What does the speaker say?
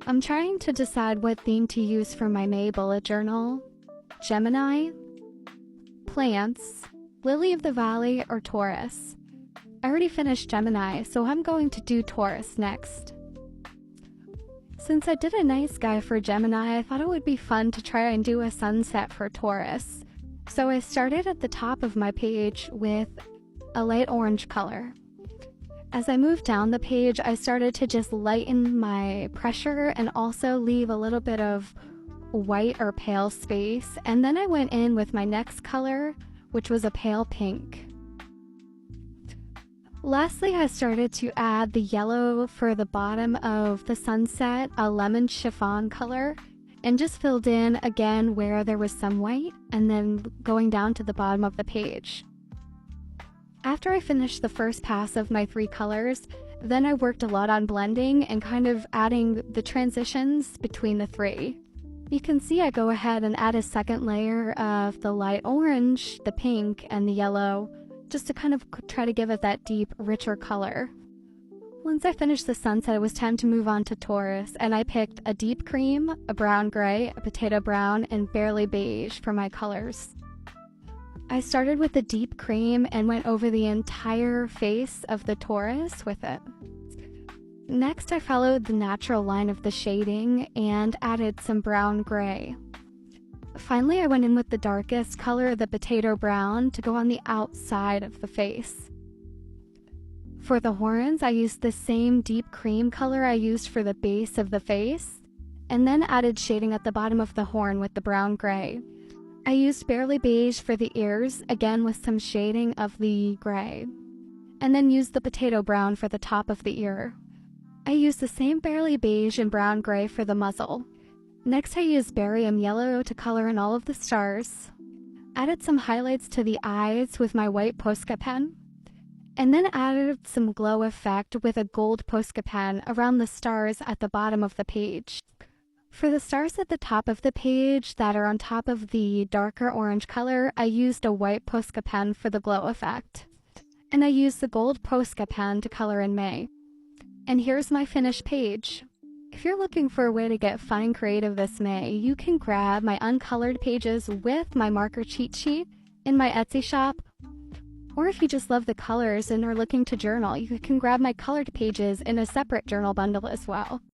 I'm trying to decide what theme to use for my May bullet journal. Gemini, plants, lily of the valley, or Taurus. I already finished Gemini, so I'm going to do Taurus next. Since I did a night sky for Gemini, I thought it would be fun to try and do a sunset for Taurus. So I started at the top of my page with a light orange color. As I moved down the page, I started to just lighten my pressure and also leave a little bit of white or pale space. And then I went in with my next color, which was a pale pink. Lastly, I started to add the yellow for the bottom of the sunset, a lemon chiffon color, and just filled in again where there was some white, and then going down to the bottom of the page. After I finished the first pass of my 3 colors, then I worked a lot on blending and kind of adding the transitions between the 3. You can see I go ahead and add a second layer of the light orange, the pink, and the yellow, just to kind of try to give it that deep, richer color. Once I finished the sunset, it was time to move on to Taurus, and I picked a deep cream, a brown gray, a potato brown, and barely beige for my colors. I started with the deep cream and went over the entire face of the Taurus with it. Next, I followed the natural line of the shading and added some brown gray. Finally, I went in with the darkest color, the potato brown, to go on the outside of the face. For the horns, I used the same deep cream color I used for the base of the face, and then added shading at the bottom of the horn with the brown gray. I used barely beige for the ears, again with some shading of the gray, and then used the potato brown for the top of the ear. I used the same barely beige and brown gray for the muzzle. Next, I used barium yellow to color in all of the stars, added some highlights to the eyes with my white Posca pen, and then added some glow effect with a gold Posca pen around the stars at the bottom of the page. For the stars at the top of the page that are on top of the darker orange color, I used a white Posca pen for the glow effect, and I used the gold Posca pen to color in May. And here's my finished page. If you're looking for a way to get fun and creative this May, you can grab my uncolored pages with my marker cheat sheet in my Etsy shop. Or if you just love the colors and are looking to journal, you can grab my colored pages in a separate journal bundle as well.